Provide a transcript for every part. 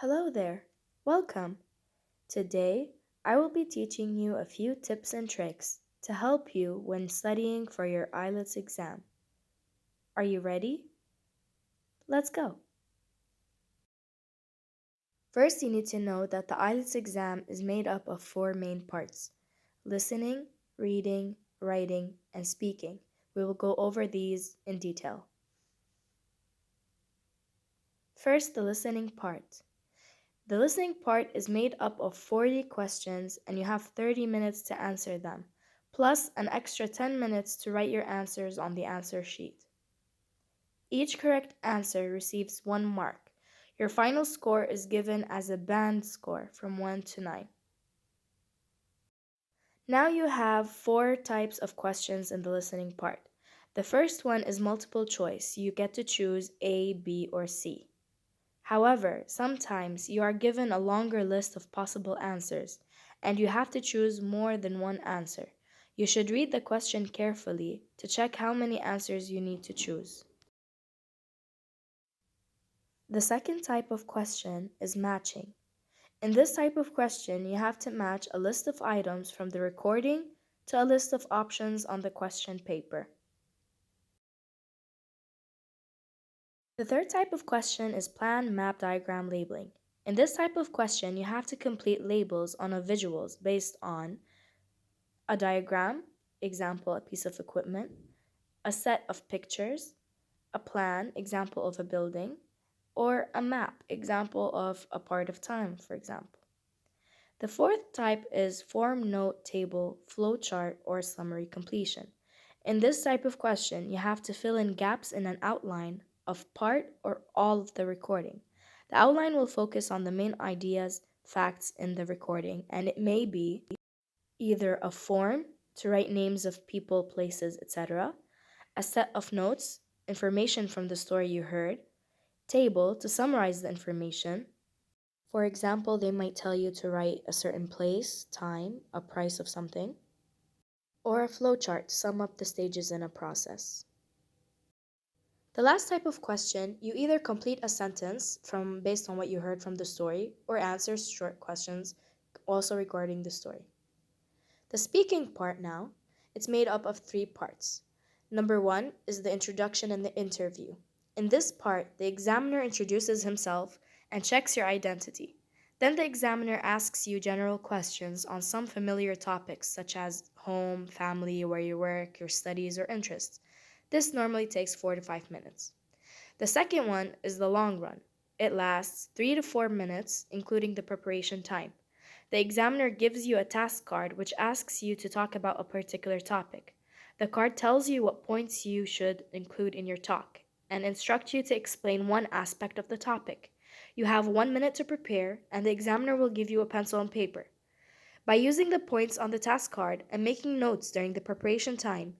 Hello there, welcome. Today, I will be teaching you a few tips and tricks to help you when studying for your IELTS exam. Are you ready? Let's go. First, you need to know that the IELTS exam is made up of four main parts: listening, reading, writing, and speaking. We will go over these in detail. First, the listening part. The listening part is made up of 40 questions and you have 30 minutes to answer them, plus an extra 10 minutes to write your answers on the answer sheet. Each correct answer receives 1 mark. Your final score is given as a band score from 1 to 9. Now you have 4 types of questions in the listening part. The first one is multiple choice. You get to choose A, B, or C. However, sometimes you are given a longer list of possible answers, and you have to choose more than one answer. You should read the question carefully to check how many answers you need to choose. The second type of question is matching. In this type of question, you have to match a list of items from the recording to a list of options on the question paper. The third type of question is plan, map, diagram, labeling. In this type of question, you have to complete labels on a visuals based on a diagram, example, a piece of equipment, a set of pictures, a plan, example of a building, or a map, example of a part of time, for example. The fourth type is form, note, table, flow chart, or summary completion. In this type of question, you have to fill in gaps in an outline of part or all of the recording. The outline will focus on the main ideas, facts in the recording, and it may be either a form to write names of people, places, etc., a set of notes, information from the story you heard, table to summarize the information. For example, they might tell you to write a certain place, time, a price of something, or a flowchart to sum up the stages in a process. The last type of question, you either complete a sentence from based on what you heard from the story or answer short questions also regarding the story. The speaking part now, it's made up of 3 parts. Number 1 is the introduction and the interview. In this part, the examiner introduces himself and checks your identity. Then the examiner asks you general questions on some familiar topics such as home, family, where you work, your studies, or interests. This normally takes 4 to 5 minutes. The second one is the long run. It lasts 3 to 4 minutes, including the preparation time. The examiner gives you a task card which asks you to talk about a particular topic. The card tells you what points you should include in your talk and instructs you to explain one aspect of the topic. You have 1 minute to prepare, and the examiner will give you a pencil and paper. By using the points on the task card and making notes during the preparation time,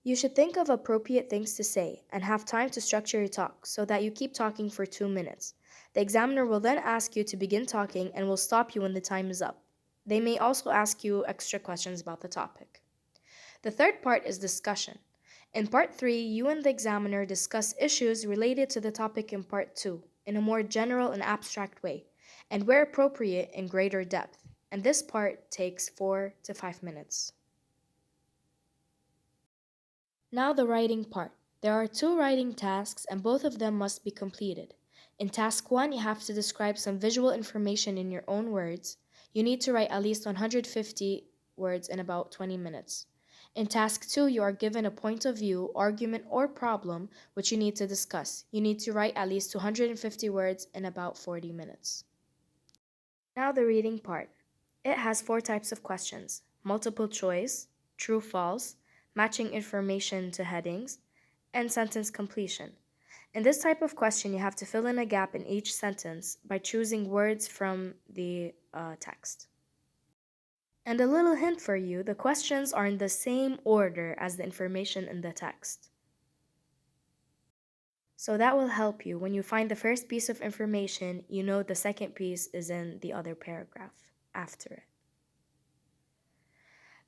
you should think of appropriate things to say and have time to structure your talk so that you keep talking for 2 minutes. The examiner will then ask you to begin talking and will stop you when the time is up. They may also ask you extra questions about the topic. The third part is discussion. In part 3, you and the examiner discuss issues related to the topic in part 2 in a more general and abstract way, and where appropriate in greater depth. And this part takes 4 to 5 minutes. Now the writing part. There are 2 writing tasks and both of them must be completed. In task 1, you have to describe some visual information in your own words. You need to write at least 150 words in about 20 minutes. In task 2, you are given a point of view, argument, or problem which you need to discuss. You need to write at least 250 words in about 40 minutes. Now the reading part. It has 4 types of questions: multiple choice, true false, matching information to headings, and sentence completion. In this type of question, you have to fill in a gap in each sentence by choosing words from the text. And a little hint for you, the questions are in the same order as the information in the text. So that will help you. When you find the first piece of information, you know the second piece is in the other paragraph after it.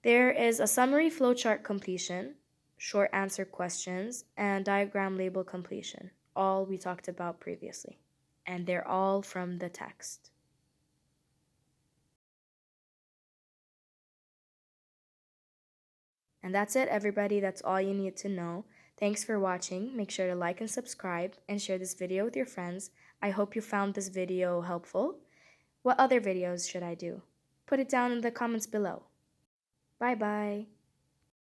There is a summary flowchart completion, short answer questions, and diagram label completion, all we talked about previously. and they're all from the text. And that's it, everybody. That's all you need to know. Thanks for watching. Make sure to like and subscribe and share this video with your friends. I hope you found this video helpful. What other videos should I do? Put it down in the comments below. Bye bye.